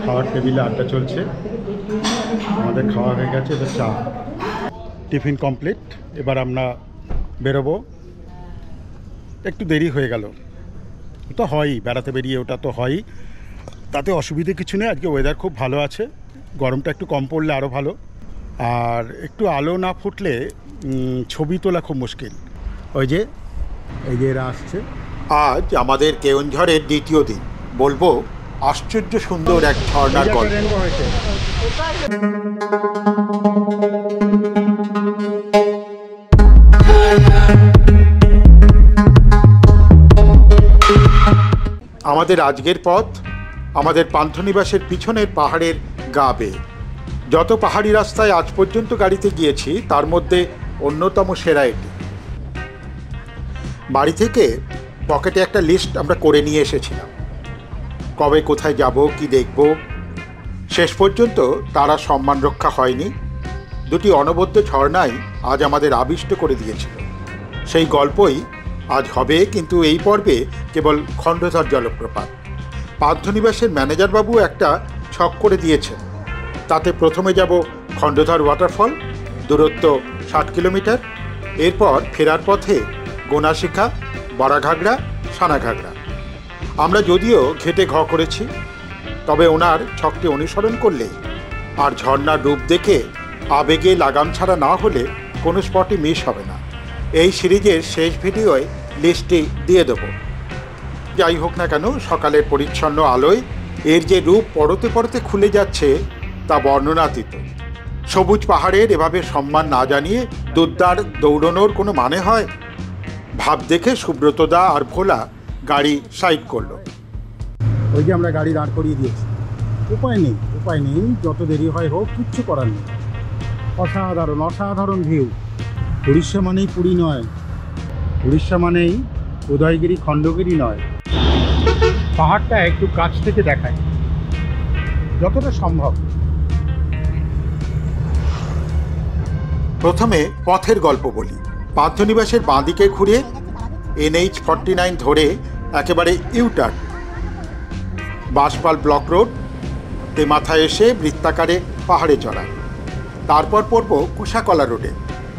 খাওয়ার টেবিলে আড্ডা চলছে। আমাদের খাওয়া হয়ে গেছে, এবার চা, টিফিন কমপ্লিট। এবার আমরা বেরোবো। একটু দেরি হয়ে গেল, তো হয়ই, বেড়াতে বেরিয়ে ওটা তো হয়ই, তাতে অসুবিধে কিছু নেই। আজকে ওয়েদার খুব ভালো আছে, গরমটা একটু কম পড়লে আরও ভালো। আর একটু আলো না ফুটলে ছবি তোলা খুব মুশকিল। ওই যে এই যে এরা আসছে। আজ আমাদের কেওনঝড়ের দ্বিতীয় দিন। বলবো আশ্চর্য সুন্দর এক ঝর্ণার গল্প। আমাদের আজকের পথ আমাদের পান্থনিবাসের পিছনের পাহাড়ের গা বেয়ে। যত পাহাড়ি রাস্তায় আজ পর্যন্ত গাড়িতে গিয়েছি তার মধ্যে অন্যতম সেরা এটি। বাড়ি থেকে পকেটে একটা লিস্ট আমরা করে নিয়ে এসেছিলাম, কবে কোথায় যাব, কি দেখব। শেষ পর্যন্ত তারা সম্মান রক্ষা হয়নি। দুটি অনবদ্য ঝর্ণাই আজ আমাদের আবিষ্ট করে দিয়েছিল। সেই গল্পই আজ হবে, কিন্তু এই পর্বে কেবল খণ্ডধর জলপ্রপাত। পান্থনিবাসের ম্যানেজারবাবু একটা ছক করে দিয়েছেন। তাতে প্রথমে যাব খণ্ডধর ওয়াটারফল, দূরত্ব 60 কিলোমিটার। এরপর ফেরার পথে গোনাশিখা, বড়াঘাগড়া, সানাঘাগড়া। আমরা যদিও ঘেটে ঘ করেছি, তবে ওনার ছকটি অনুসরণ করলে আর ঝর্ণার রূপ দেখে আবেগে লাগাম ছাড়া না হলে কোনো স্পটই মিস হবে না। এই সিরিজের শেষ ভিডিওয় লিস্টটি দিয়ে দেব। যাই হোক না কেন, সকালের পরিচ্ছন্ন আলোয় এর যে রূপ পরতে পরতে খুলে যাচ্ছে তা বর্ণনাতীত। সবুজ পাহাড়ের এভাবে সম্মান না জানিয়ে দুর্দার দৌড়নোর কোনো মানে হয়? ভাব দেখে সুব্রতদা আর ভোলা গাড়ি সাইড করলো। ওই যে আমরা গাড়ি দাঁড় করিয়ে দিয়েছি। উপায় নেই, যত দেরি হয় হোক, কিচ্ছু করার নেই। অসাধারণ ভিউ। উড়িষ্যা মানেই পুরী নয়, উড়িষ্যা মানেই উদয়গিরি, খণ্ডগিরি নয়। পাহাড়টা একটু কাছ থেকে দেখায় যতটা সম্ভব। প্রথমে পথের গল্প বলি। পান্থনিবাসের বাঁদিকে ঘুরে NH49 ধরে একেবারে ইউটার্ন, বাঁশপাল ব্লক রোড তে মাথায় এসে বৃত্তাকারে পাহাড়ে চড়া। তারপর পড়ব কুশাকলা রোডে।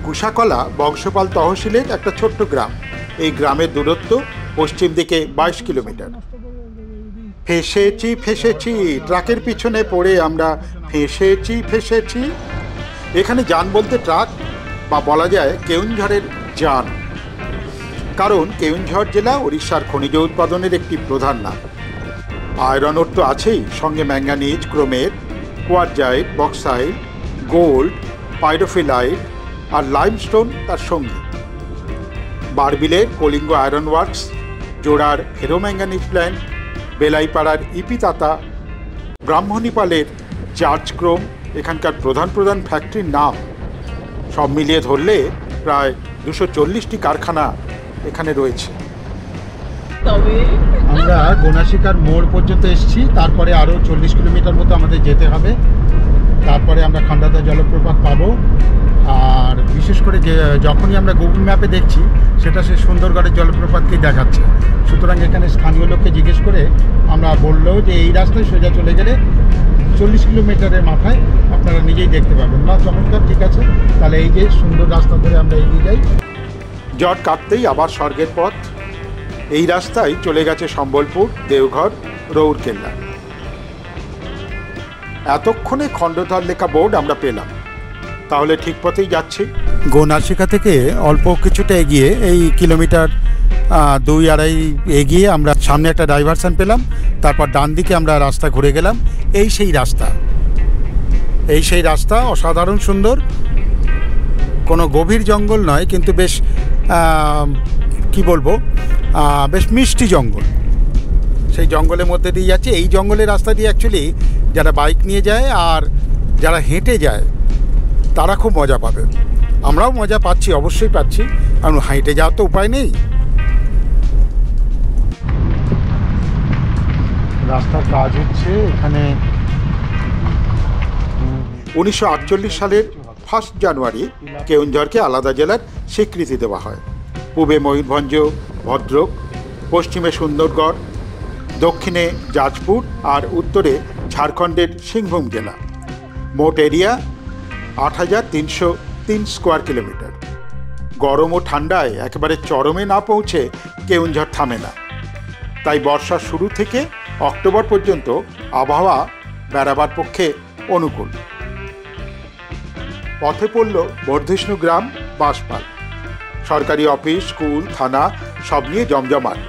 কুশাকলা বংশপাল তহসিলের একটা ছোট্ট গ্রাম। এই গ্রামের দূরত্ব পশ্চিম দিকে 22 কিলোমিটার। ফেসেছি, ট্রাকের পিছনে পড়ে আমরা ফেসেছি। এখানে যান বলতে ট্রাক, বা বলা যায় কেওনঝড়ের যান। কারণ কেওনঝড় জেলা উড়িষ্যার খনিজ উৎপাদনের একটি প্রধান নাম। আয়রন ওর তো আছেই, সঙ্গে manganese, chromate, quartzite, bauxite, gold, pyrophyllite আর লাইমস্টোন তার সঙ্গী। বারবিলের কলিঙ্গ আয়রন ওয়ার্কস, জোড়ার ফেরোম্যাঙ্গানিজ প্ল্যান্ট, বেলাইপাড়ার ইপিতাতা, ব্রাহ্মণীপালের চার্চ ক্রোম এখানকার প্রধান ফ্যাক্টরির নাম। সব মিলিয়ে ধরলে প্রায় 240টি কারখানা এখানে রয়েছে। আমরা গোনাশিকার মোড় পর্যন্ত এসেছি, তারপরে আরও 40 কিলোমিটার মতো আমাদের যেতে হবে। তারপরে আমরা খান্ডাধার জলপ্রপাত পাবো। আর বিশেষ করে যে যখনই আমরা গুগল ম্যাপে দেখছি সেটা সে সুন্দরগড়ের জলপ্রপাতকেই দেখাচ্ছে। সুতরাং এখানে স্থানীয় লোককে জিজ্ঞেস করে আমরা বললো যে এই রাস্তায় সোজা চলে গেলে 40 কিলোমিটারের মাথায় আপনারা নিজেই দেখতে পাবেন। না, চমৎকার, ঠিক আছে, তাহলে এই যে সুন্দর রাস্তা ধরে আমরা এগিয়ে যাই। জট কাটতেই আবার স্বর্গের পথ। এই রাস্তায় চলে গেছে সম্বলপুর, দেওঘর, রৌরকেল্লা। এতক্ষণে খণ্ডধর লেখা বোর্ড আমরা পেলাম, তাহলে ঠিক পথেই যাচ্ছি। গোনাশিকা থেকে অল্প কিছুটা এগিয়ে, এই কিলোমিটার 2-2.5 এগিয়ে আমরা সামনে একটা ডাইভারশন পেলাম। তারপর ডান দিকে আমরা রাস্তা ঘুরে গেলাম। এই সেই রাস্তা অসাধারণ সুন্দর। কোনো গভীর জঙ্গল নয়, কিন্তু বেশ কি বলবো, বেশ মিষ্টি জঙ্গল। সেই জঙ্গলের মধ্যে দিয়ে যাচ্ছে। এই জঙ্গলের রাস্তা দিয়ে অ্যাকচুয়ালি যারা বাইক নিয়ে যায় আর যারা হেঁটে যায় তারা খুব মজা পাবে। আমরাও মজা পাচ্ছি, অবশ্যই পাচ্ছি, কারণ হেঁটে যাওয়ার তো উপায় নেই। রাস্তার কাজ হচ্ছে এখানে। 1948 সালের 1 জানুয়ারি কেওনঝড়কে আলাদা জেলার স্বীকৃতি দেওয়া হয়। পূবে ময়ূরভঞ্জ, ভদ্রক, পশ্চিমে সুন্দরগড়, দক্ষিণে জাজপুর আর উত্তরে ঝাড়খণ্ডের সিংভূম জেলা। মোট এরিয়া ৮,৩০৩ স্কোয়ার কিলোমিটার। গরম ও ঠান্ডায় একেবারে চরমে না পৌঁছে কেওনঝড় থামে না। তাই বর্ষার শুরু থেকে অক্টোবর পর্যন্ত আবহাওয়া বেড়াবার পক্ষে অনুকূল। পথে পড়ল বর্ধিষ্ণু গ্রাম বাঁশপাল। সরকারি অফিস, স্কুল, থানা সব নিয়ে জমজমাট।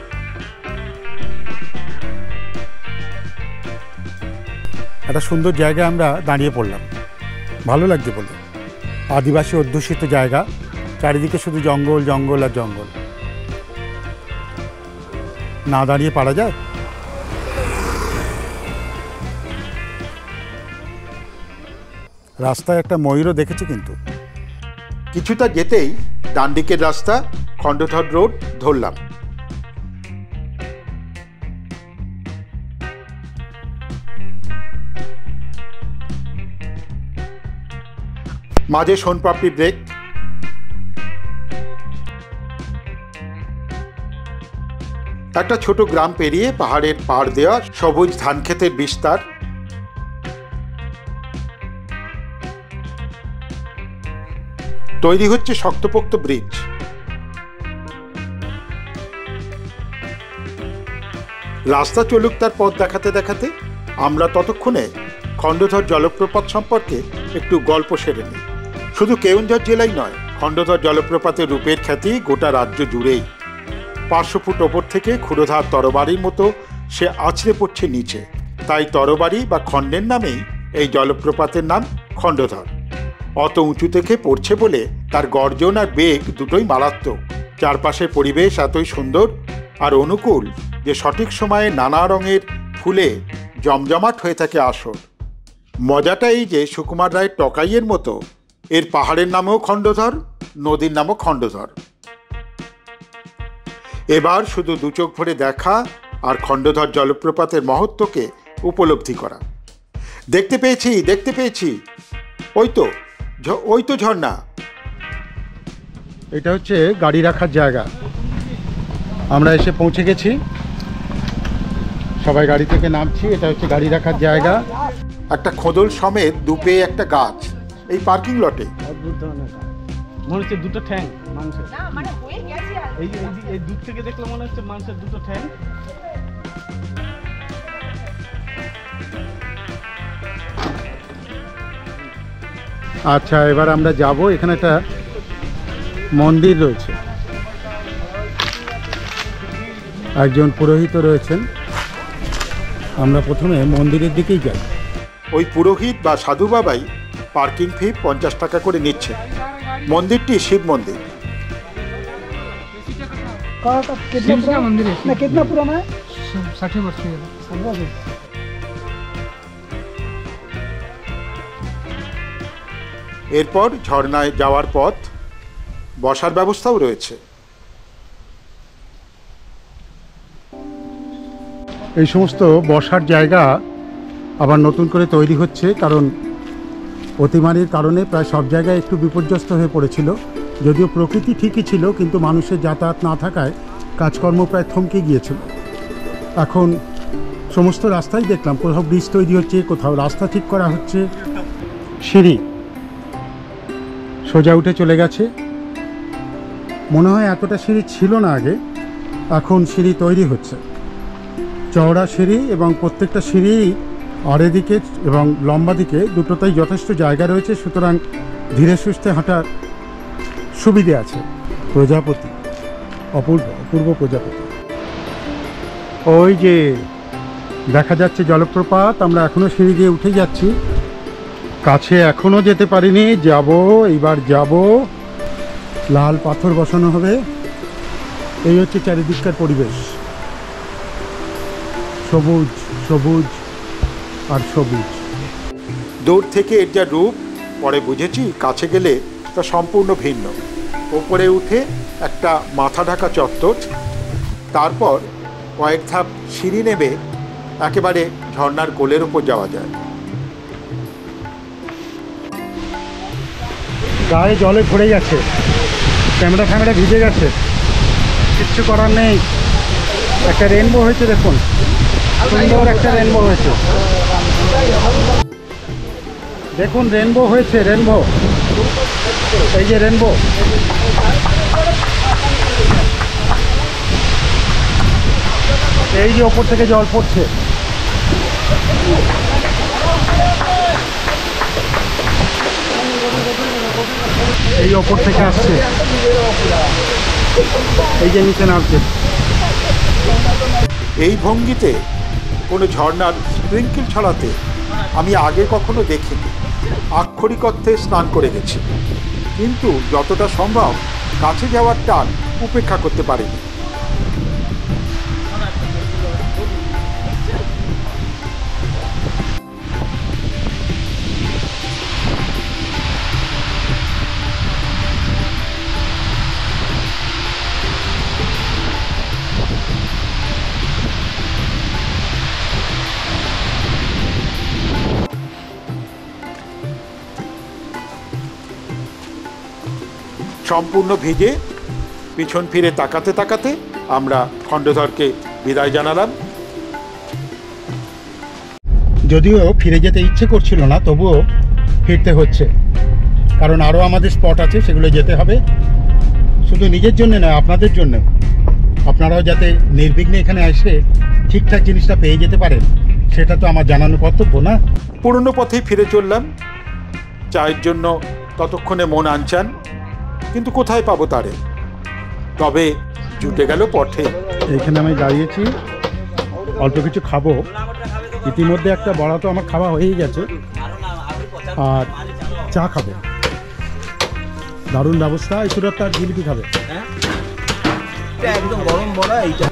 একটা সুন্দর জায়গায় আমরা দাঁড়িয়ে পড়লাম, ভালো লাগছে বলে। আদিবাসী অধ্যুষিত জায়গা, চারিদিকে শুধু জঙ্গল জঙ্গল আর জঙ্গল। না দাঁড়িয়ে পারা যায়? রাস্তায় একটা ময়ূরও দেখেছি কিন্তু। কিছুটা যেতেই ডান দিকের রাস্তা খণ্ডধর রোড ধরলাম। মাঝে সোনপাপড়ি ব্রেক। একটা ছোট গ্রাম পেরিয়ে পাহাড়ের পাড় দেওয়া সবুজ ধানক্ষেতের বিস্তার। তৈরি হচ্ছে শক্তপোক্ত ব্রিজ। রাস্তা চলুক তার পথ দেখাতে দেখাতে আমরা ততক্ষণে খণ্ডধর জলপ্রপাত সম্পর্কে একটু গল্প সেরে নিই। শুধু কেওনঝড় জেলাই নয়, খণ্ডধর জলপ্রপাতের রূপের খ্যাতি গোটা রাজ্য জুড়েই। 500 ফুট ওপর থেকে ক্ষুরধার তরবারির মতো সে আছড়ে পড়ছে নিচে। তাই তরবারি বা খণ্ডের নামেই এই জলপ্রপাতের নাম খণ্ডধর। অত উঁচু থেকে পড়ছে বলে তার গর্জন আর বেগ দুটোই মারাত্মক। চারপাশের পরিবেশ এতই সুন্দর আর অনুকূল যে সঠিক সময়ে নানা রঙের ফুলে জমজমাট হয়ে থাকে আসর। মজাটা এই যে সুকুমার রায়ের টকাইয়ের মতো এর পাহাড়ের নামও খণ্ডধর, নদীর নামও খণ্ডধর। এবার শুধু দু চোখ ভরে দেখা আর খণ্ডধর জলপ্রপাতের মহত্বকে উপলব্ধি করা। দেখতে পেয়েছি, ওই তো ঝর্ণা। এটা হচ্ছে গাড়ি রাখার জায়গা। আমরা এসে পৌঁছে গেছি, সবাই গাড়ি থেকে নামছি। এটা হচ্ছে গাড়ি রাখার জায়গা। একটা খোদল সমেত দুপে একটা গাছ এই পার্কিং লটে। অদ্ভুত ধরনের মনে হচ্ছে দুটো ঠ্যাং মানুষের। এই দূর থেকে দেখলে মনে হচ্ছে মানুষের দুটো ঠ্যাং। আচ্ছা, এবার আমরা যাব। এখানে একটা মন্দির রয়েছে, একজন পুরোহিত রয়েছেন। আমরা প্রথমে মন্দিরের দিকেই যাই। ওই পুরোহিত বা সাধু বাবাই পার্কিং ফি 50 টাকা করে নিচ্ছে। মন্দিরটি শিব মন্দির। এরপর ঝর্ণায় যাওয়ার পথ, বসার ব্যবস্থাও রয়েছে। এই সমস্ত বসার জায়গা আবার নতুন করে তৈরি হচ্ছে, কারণ অতিমারির কারণে প্রায় সব জায়গায় একটু বিপর্যস্ত হয়ে পড়েছিল। যদিও প্রকৃতি ঠিকই ছিল, কিন্তু মানুষের যাতায়াত না থাকায় কাজকর্ম প্রায় থমকে গিয়েছিল। এখন সমস্ত রাস্তায় দেখলাম কোথাও ব্রিজ তৈরি হচ্ছে, কোথাও রাস্তা ঠিক করা হচ্ছে। সিঁড়ি সোজা উঠে চলে গেছে। মনে হয় এতটা সিঁড়ি ছিল না আগে, এখন সিঁড়ি তৈরি হচ্ছে। চওড়া সিঁড়ি এবং প্রত্যেকটা সিঁড়ি আড়ে দিকে এবং লম্বা দিকে দুটোতেই যথেষ্ট জায়গা রয়েছে, সুতরাং ধীরে সুস্থে হাঁটার সুবিধে আছে। প্রজাপতি, অপূর্ব প্রজাপতি। ওই যে দেখা যাচ্ছে জলপ্রপাত। আমরা এখনো সিঁড়ি দিয়ে উঠে যাচ্ছি, কাছে এখনো যেতে পারিনি। এইবার যাব। লাল পাথর বসানো হবে। এই হচ্ছে চারিদিককার পরিবেশ, সবুজ সবুজ আর সবুজ। দূর থেকে এর যা রূপ পরে বুঝেছি, কাছে গেলে তা সম্পূর্ণ ভিন্ন। ওপরে উঠে একটা মাথা ঢাকা চত্বর, তারপর কয়েক ধাপ সিঁড়ি নেমে একেবারে ঝর্ণার কোলের ওপর যাওয়া যায়। গায়ে জলে ভরে গেছে, ক্যামেরা ভিজে গেছে, কিচ্ছু করার নেই। একটা রেনবো হয়েছে দেখুন। সুন্দর একটা রেনবো হয়েছে। দেখুন রেনবো হয়েছে, রেনবো, এই যে রেনবো। এই যে ওপর থেকে জল পড়ছে, এই ওপর থেকে আসছে, এই যে নিচে নামছে। এই ভঙ্গিতে কোনো ঝর্ণার স্প্রিঙ্কেল ছড়াতে আমি আগে কখনো দেখিনি। আক্ষরিক অর্থে স্নান করে গেছি, কিন্তু যতটা সম্ভব কাছে যাওয়ার টান উপেক্ষা করতে পারিনি। সম্পূর্ণ ভিজে পিছন ফিরে তাকাতে তাকাতে আমরা খণ্ডধরকে বিদায় জানালাম। যদিও ফিরে যেতে ইচ্ছে করছিল না, তবুও ফিরতে হচ্ছে, কারণ আরও আমাদের স্পট আছে, সেগুলো যেতে হবে। শুধু নিজের জন্য নয়, আপনাদের জন্য, আপনারাও যাতে নির্বিঘ্নে এখানে এসে ঠিকঠাক জিনিসটা পেয়ে যেতে পারেন, সেটা তো আমার জানানো কর্তব্য না। পুরনো পথেই ফিরে চললাম। চায়ের জন্য ততক্ষণে মন আনচান, কিন্তু কোথায় পাবো তারে? তবে জুটে গেল পথে। এইখানে আমি দাঁড়িয়েছি, অল্প কিছু খাবো। ইতিমধ্যে একটা বড়া তো আমার খাওয়া হয়েই গেছে, আর চা খাবো। দারুণ ব্যবস্থা। এই সুরত তার জিলিপি খাবে, একদম গরম বড়া। এইটা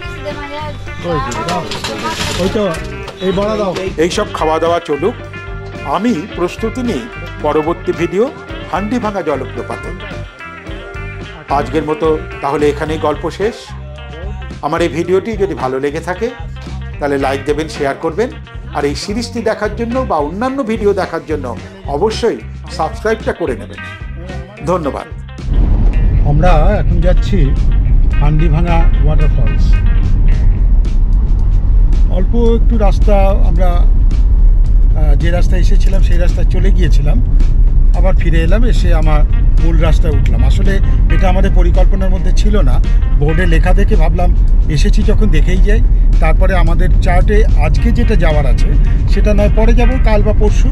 ওই তো, এই বড়া দাও। এইসব খাওয়া দাওয়া চলুক, আমি প্রস্তুতি নিই পরবর্তী ভিডিও হান্ডি ভাঙা জলপ্রপাতে। আজকের মতো তাহলে এখানেই গল্প শেষ। আমার এই ভিডিওটি যদি ভালো লেগে থাকে তাহলে লাইক দেবেন, শেয়ার করবেন, আর এই সিরিজটি দেখার জন্য বা অন্যান্য ভিডিও দেখার জন্য অবশ্যই সাবস্ক্রাইবটা করে নেবেন। ধন্যবাদ। আমরা এখন যাচ্ছি হান্ডিভাঙা ওয়াটারফলস। অল্প একটু রাস্তা, আমরা যে রাস্তায় এসেছিলাম সেই রাস্তায় চলে গিয়েছিলাম, আবার ফিরে এলাম, এসে আমার মূল রাস্তায় উঠলাম। আসলে এটা আমাদের পরিকল্পনার মধ্যে ছিল না। বোর্ডে লেখা দেখে ভাবলাম এসেছি যখন দেখেই যাই। তারপরে আমাদের চার্টে আজকে যেটা যাওয়ার আছে সেটা নয় পরে যাব, কাল বা পরশু,